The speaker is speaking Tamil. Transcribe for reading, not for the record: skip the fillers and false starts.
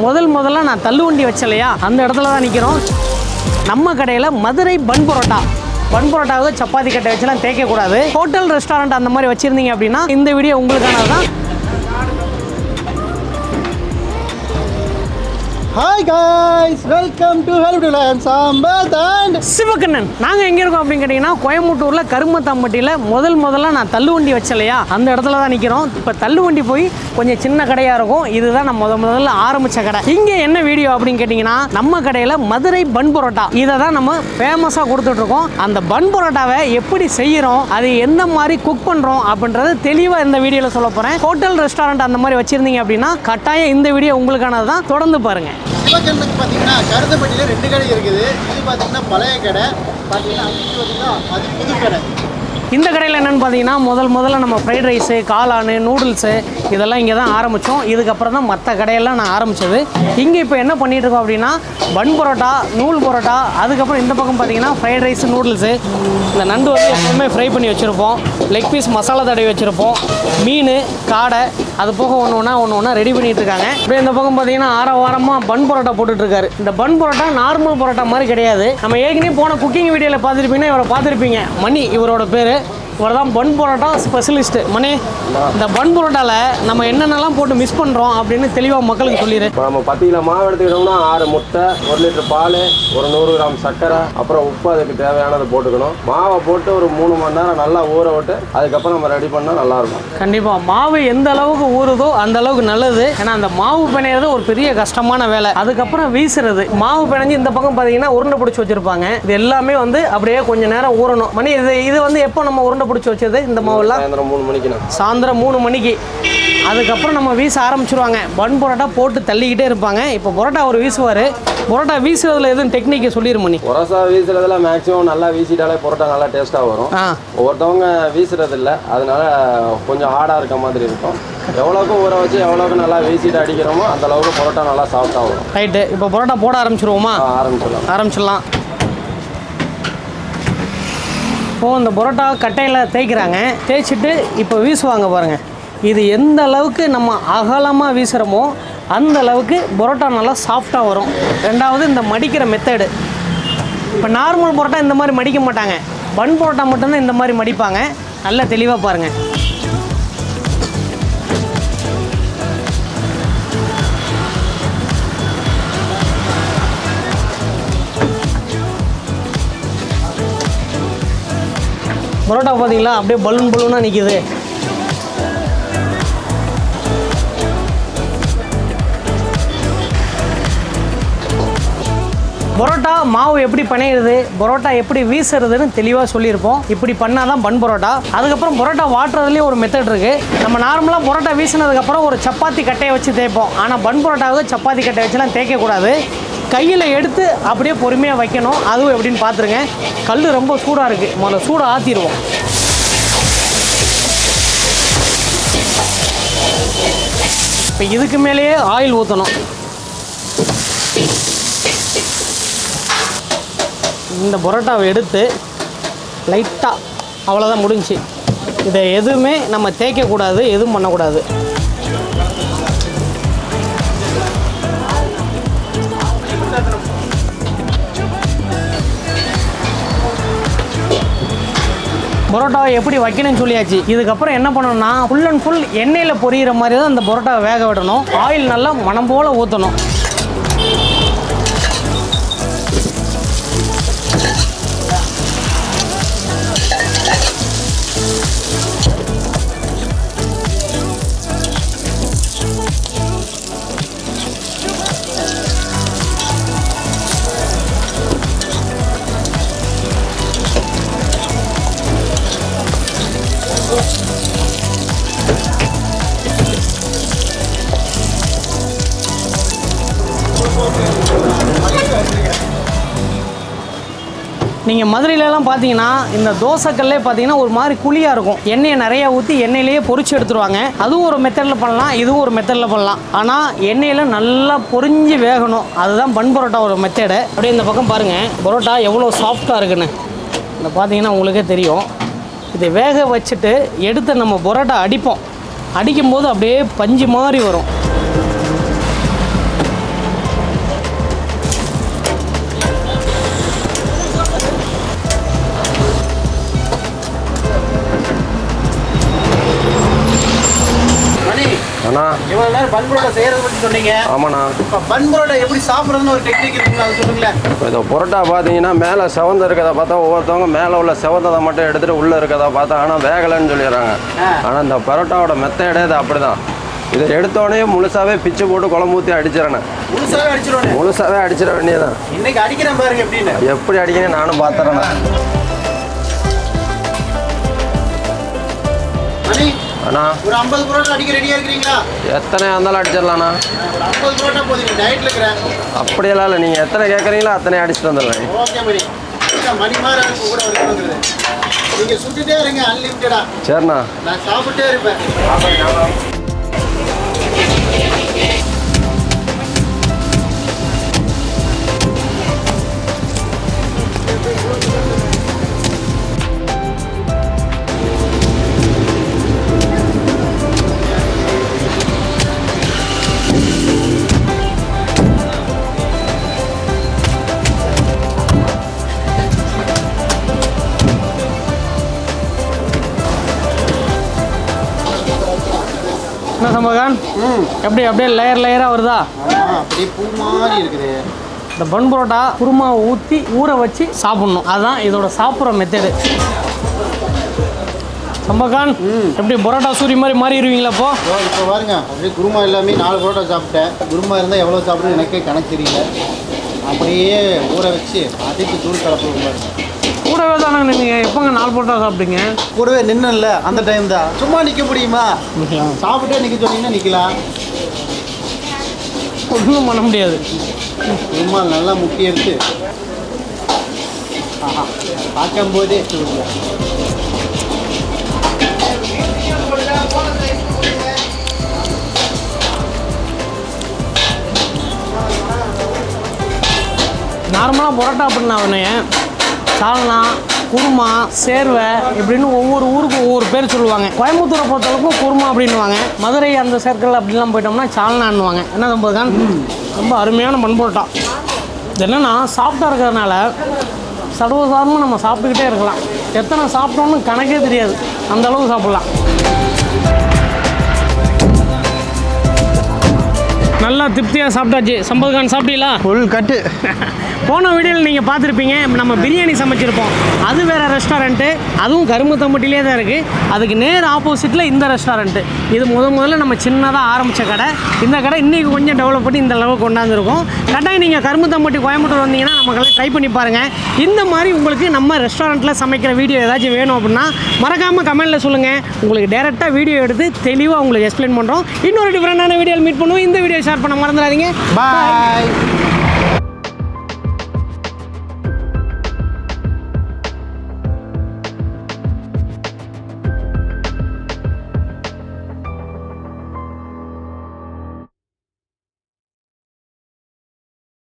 முதல்ல நான் தள்ளுவண்டி வச்சலையா அந்த இடத்துல தான் நிற்கிறோம். நம்ம கடையில் மதுரை பன் பரோட்டா. பன் பரோட்டாவுக்கு சப்பாத்தி கட்டை வச்சுலாம் தேய்க்கக்கூடாது. ஹோட்டல் ரெஸ்டாரண்ட் அந்த மாதிரி வச்சுருந்தீங்க அப்படின்னா இந்த வீடியோ உங்களுக்கானது தான். Hi guys, welcome to Sambath and SivaKannan. நாங்கள் எங்கே இருக்கோம் அப்படின்னு கேட்டிங்கன்னா கோயம்புத்தூரில் கருமத்தாம்பட்டியில் முதல்ல நான் தள்ளுவண்டி வச்சலையா அந்த இடத்துல தான் நிற்கிறோம். இப்போ தள்ளுவண்டி போய் கொஞ்சம் சின்ன கடையாக இருக்கும். இதுதான் நான் முதல்ல ஆரம்பித்த கடை. இங்கே என்ன வீடியோ அப்படின்னு கேட்டிங்கன்னா நம்ம கடையில் மதுரை பன் பரோட்டா இதை தான் நம்ம ஃபேமஸாக கொடுத்துட்ருக்கோம். அந்த பன் பரோட்டாவை எப்படி செய்கிறோம், அது எந்த மாதிரி குக் பண்ணுறோம் அப்படின்றது தெளிவாக இந்த வீடியோவில் சொல்ல போகிறேன். ஹோட்டல் ரெஸ்டாரண்ட் அந்த மாதிரி வச்சுருந்தீங்க அப்படின்னா கட்டாயம் இந்த வீடியோ உங்களுக்கானது தான். தொடர்ந்து பாருங்கள். சிவகண்ணுக்கு பார்த்தீங்கன்னா கருதப்பட்டியில் 2 கடை இருக்குது. இது பார்த்தீங்கன்னா பழைய கடை, பார்த்தீங்கன்னா அது புது கடை. இந்த கடையில் என்னென்னு பார்த்தீங்கன்னா முதல்ல நம்ம ஃப்ரைட் ரைஸு, காளானு, நூடுல்ஸு இதெல்லாம் இங்கே தான் ஆரம்பித்தோம். இதுக்கப்புறம் தான் மற்ற கடையெல்லாம் நான் ஆரம்பித்தது. இங்கே இப்போ என்ன பண்ணிகிட்ருக்கோம் அப்படின்னா பன் பரோட்டா, நூல் பரோட்டா, அதுக்கப்புறம் இந்த பக்கம் பார்த்தீங்கன்னா ஃப்ரைட் ரைஸு, நூடுல்ஸு. இந்த நண்டு வந்து எப்பவுமே ஃப்ரை பண்ணி வச்சுருப்போம். லெக் பீஸ் மசாலா தடவி வச்சுருப்போம். மீன், காடை, அது போக ஒன்று ஒன்றா ரெடி பண்ணிகிட்டு இருக்காங்க. அப்படியே இந்த பக்கம் பார்த்தீங்கன்னா வாரமாக பன் பரோட்டா போட்டுட்ருக்காரு. இந்த பன் பரோட்டா நார்மல் பரோட்டா மாதிரி கிடையாது. நம்ம ஏற்கனவே போன குக்கிங் வீடியோவில் பார்த்துருப்பீங்கன்னா இவரை பார்த்துருப்பீங்க. மணி இவரோட பேர். இவர் தான் பன் பரோட்டா ஸ்பெஷலிஸ்ட்டு. மணி, இந்த பன் பரோட்டாவில் நம்ம என்னென்னலாம் போட்டு மிஸ் பண்ணுறோம் அப்படின்னு தெளிவாக மக்களுக்கு சொல்லிடு. இப்போ நம்ம 10 கிலோ மாவு எடுத்துக்கிட்டோம்னா 6 முட்டை, 1 லிட்டர் பால், ஒரு 100 கிராம் சர்க்கரை, அப்புறம் உப்பு அதுக்கு தேவையானதை போட்டுக்கணும். மாவை போட்டு ஒரு 3 மணி நேரம் நல்லா ஊற விட்டு அதுக்கப்புறம் நம்ம ரெடி பண்ணால் நல்லாயிருக்கும். கண்டிப்பாக மாவு எந்த அளவுக்கு ஊறுதோ அந்த அளவுக்கு நல்லது. ஏன்னா அந்த மாவு பிணையிறது ஒரு பெரிய கஷ்டமான வேலை. அதுக்கப்புறம் வீசுறது, மாவு பிணைஞ்சு இந்த பக்கம் பார்த்தீங்கன்னா உருண்டை பிடிச்சி வச்சுருப்பாங்க. இது எல்லாமே வந்து அப்படியே கொஞ்சம் நேரம் ஊறணும். மணி இது வந்து எப்போ நம்ம உருண்டை பிடிச்சி வச்சது இந்த மாவுலாம் சாயந்தரம் 3 மணிக்கு. அதுக்கப்புறம் நம்ம வீச ஆரம்பிச்சிருவாங்க. பன் பரோட்டா போட்டு தள்ளிக்கிட்டே இருப்பாங்க. இப்போ பரோட்டா ஒரு வீசுவார். பரோட்டா வீசுறதுல எதுவும் டெக்னிக்கை சொல்லிடும் மணி. பரோட்டா வீசுறதுல மேக்ஸிமம் நல்லா வீசிட்டாலே பரோட்டா நல்லா டேஸ்ட்டாக வரும். ஒவ்வொருத்தவங்க வீசுறது இல்லை, அதனால கொஞ்சம் ஹார்டாக இருக்க மாதிரி இருக்கும். எவ்வளோக்கு ஊற வச்சு எவ்வளோக்கு நல்லா வீசிட்டு அடிக்கிறோமோ அந்த அளவுக்கு பரோட்டா நல்லா சாஃப்டாக வரும். ரைட்டு, இப்போ பரோட்டா போட ஆரம்பிச்சிருவோமா? ஆரம்பிச்சிடலாம். இப்போது இந்த பரோட்டா கட்டையில் தேய்க்கிறாங்க. தேய்ச்சிட்டு இப்போ வீசுவாங்க பாருங்கள். இது எந்த அளவுக்கு நம்ம அகலமாக வீசுகிறோமோ அந்த அளவுக்கு பரோட்டா நல்லா சாஃப்டாக வரும். ரெண்டாவது இந்த மடிக்கிற மெத்தடு. இப்போ நார்மல் பரோட்டா இந்த மாதிரி மடிக்க மாட்டாங்க. பன் பரோட்டா மட்டும்தான் இந்த மாதிரி மடிப்பாங்க. நல்லா தெளிவாக பாருங்கள். பரோட்டா பார்த்தீங்களா அப்படியே பலூனாக நிற்கிது. பரோட்டா மாவு எப்படி பிணையிறது, பரோட்டா எப்படி வீசுறதுன்னு தெளிவாக சொல்லியிருப்போம். இப்படி பண்ணால் தான் பன் பரோட்டா. அதுக்கப்புறம் பரோட்டா வாட்டுறதுலேயும் ஒரு மெத்தட் இருக்குது. நம்ம நார்மலாக பரோட்டா வீசினதுக்கப்புறம் ஒரு சப்பாத்தி கட்டையை வச்சு தேய்ப்போம். ஆனால் பன் பரோட்டாவுக்கு சப்பாத்தி கட்டையை வச்சுலாம் தேய்க்கக்கூடாது. கையில் எடுத்து அப்படியே பொறுமையாக வைக்கணும். அதுவும் எப்படின்னு பார்த்துருங்க. கல் ரொம்ப சூடாக இருக்குது. முதல்ல சூடை ஆற்றிடுவோம். இப்போ இதுக்கு மேலேயே ஆயில் ஊற்றணும். இந்த பரோட்டாவை எடுத்து லைட்டாக அவ்வளோதான் முடிஞ்சு. இதை எதுவுமே நம்ம தேய்க்கக்கூடாது, எதுவும் பண்ணக்கூடாது. பரோட்டாவை எப்படி வைக்கணும்னு சொல்லியாச்சு. இதுக்கப்புறம் என்ன பண்ணணும்னா ஃபுல் அண்ட் ஃபுல் எண்ணெயில் பொரியிற மாதிரி தான் அந்த பரோட்டாவை வேக விடணும். ஆயில் நல்லா மனம் போல் ஊற்றணும். நீங்கள் மதுரையிலலாம் பார்த்தீங்கன்னா இந்த தோசைக்கல்லே பார்த்தீங்கன்னா ஒரு மாதிரி குழியாக இருக்கும். எண்ணெயை நிறையா ஊற்றி எண்ணெயிலேயே பொரிச்சு எடுத்துருவாங்க. அதுவும் ஒரு மெத்தடில் பண்ணலாம், இதுவும் ஒரு மெத்தடில் பண்ணலாம். ஆனால் எண்ணெயில் நல்லா பொரிஞ்சு வேகணும். அதுதான் பன் பரோட்டா ஒரு மெத்தடு. அப்படியே இந்த பக்கம் பாருங்கள் பரோட்டா எவ்வளோ சாஃப்டாக இருக்குன்னு. இந்த பார்த்தீங்கன்னா உங்களுக்கே தெரியும். இதை வேக வச்சுட்டு எடுத்து நம்ம பரோட்டா அடிப்போம். அடிக்கும்போது அப்படியே பஞ்சு மாதிரி வரும். நேரம் பன் பரோட்டா செய்யறது பற்றி சொன்னீங்க. ஆமாண்ணா. இப்போ பன் பரோட்டா எப்படி சாப்பிட்றதுன்னு ஒரு டெக்னிக் இருக்குங்களா, அது சொல்லுங்களேன். இப்போ இந்த பரோட்டா பார்த்தீங்கன்னா மேலே செவந்து இருக்கிறத பார்த்தா ஒவ்வொருத்தவங்க மேலே உள்ள செவந்ததை மட்டும் எடுத்துகிட்டு உள்ளே இருக்கிறத பார்த்தா ஆனால் வேகலைன்னு சொல்லிடுறாங்க. ஆனால் இந்த பரோட்டாவோட மெத்தடே இது அப்படி தான். இதை எடுத்தோடனே முழுசாகவே பிச்சு போட்டு குழம்பு ஊற்றி அடிச்சிடறேன். முழுசாகவே அடிச்சிட வேண்டியதான். இன்னைக்கு அடிக்கிறேன் பாருங்க எப்படின்னு. எப்படி அடிக்கிறேன் நானும் பார்த்துறேண்ணா. அண்ணா ஒரு 50 பரோட்டா அடிக்க ரெடியாக இருக்கிறீங்களா? எத்தனை இருந்தாலும் அடிச்சிடலாண்ணா. ஒரு 50 பரோட்டா போதுங்க, டயட்டில் இருக்கிறேன். அப்படியெல்லாம் இல்லை, நீங்கள் எத்தனை கேட்குறீங்களோ அத்தனை அடிச்சுட்டு வந்துடுறேன். ஓகே மணி. மணி மாதிரி கூட வந்துடுறது. நீங்கள் சுட்டுட்டே இருங்க, அன்லிமிட்டடா. சரிண்ணா. நான் சாப்பிட்டே இருப்பேன். என்ன சம்பகான்? அப்படியே லேயராக வருதா? அப்படியே பூ மாதிரி இருக்குது. இந்த பன் பரோட்டா குருமாவை ஊற்றி ஊற வச்சு சாப்பிட்ணும். அதுதான் இதோட சாப்பிட்ற மெத்தடு. சம்பகான் எப்படி பரோட்டா சூரி மாதிரி மாறிடுவீங்களா? இப்போ பாருங்க, அப்படியே குருமா எல்லாமே 4 பரோட்டா சாப்பிட்டேன். குருமா இருந்தால் எவ்வளோ சாப்பிடுன்னு எனக்கே கணக்கு தெரியல. அப்படியே ஊற வச்சு அதுக்கு தூள் கலப்பு. கூடவே தானே நீங்கள் எப்போங்க 4 பரோட்டா சாப்பிட்டீங்க? கூடவே நின்னல அந்த டைம் தான். சும்மா நிற்க முடியுமா? சாப்பிட்டே நிற்க சொன்னீங்கன்னா நிற்கலாம். ஒன்றும் பண்ண முடியாது. சும்மா நல்லா முட்டி எடுத்து பார்க்கும்போதே நார்மலாக பரோட்டா அப்படின்னா அவனே சால்னா, குருமா, சேர்வை இப்படின்னு ஒவ்வொரு ஊருக்கும் ஒவ்வொரு பேர் சொல்லுவாங்க. கோயம்புத்தூரை பொறுத்தளவுக்கும் குருமா அப்படின்வாங்க. மதுரை அந்த சர்க்கிள் அப்படிலாம் போயிட்டோம்னா சால்னான்னுவாங்க. என்ன சம்பதுதான்? ரொம்ப அருமையான பன் பரோட்டா. இது என்னென்னா சாஃப்டாக இருக்கிறதுனால சர்வசாதாரணமாக நம்ம சாப்பிட்டுக்கிட்டே இருக்கலாம். எத்தனை சாப்பிட்டோன்னு கணக்கே தெரியாது, அந்தளவு சாப்பிட்லாம். நல்லா திருப்தியாக சாப்பிட்டாச்சு. சம்பதுகான் சாப்பிட்டீங்களா? ஃபுல் கட்டு. போன வீடியோவில் நீங்கள் பார்த்துருப்பீங்க, நம்ம பிரியாணி சமைச்சிருப்போம். அது வேறு ரெஸ்டாரண்ட்டு, அதுவும் கரும்புத்தம்பட்டிலே தான் இருக்குது. அதுக்கு நேர் ஆப்போசிட்டில் இந்த ரெஸ்டாரண்ட்டு. இது முதல்ல நம்ம சின்னதாக ஆரம்பித்த கடை. இந்த கடை இன்றைக்கி கொஞ்சம் டெவலப் பண்ணி இந்த அளவுக்கு கொண்டாந்துருக்கோம். கட்டாயம் நீங்கள் கரும்புத்தம்பட்டி கோயம்புத்தூர் வந்தீங்கன்னா நமக்கெல்லாம் ட்ரை பண்ணி பாருங்கள். இந்த மாதிரி உங்களுக்கு நம்ம ரெஸ்டாரண்ட்டில் சமைக்கிற வீடியோ ஏதாச்சும் வேணும் அப்படின்னா மறக்காமல் கமெண்ட்டில் சொல்லுங்கள். உங்களுக்கு டேரெக்டாக வீடியோ எடுத்து தெளிவாக உங்களுக்கு எக்ஸ்பிளைன் பண்ணுறோம். இன்னொரு டிஃப்ரெண்டான வீடியோவில் மீட் பண்ணுவோம். இந்த வீடியோ ஷேர் பண்ண மறந்துடாதீங்க. பாய்.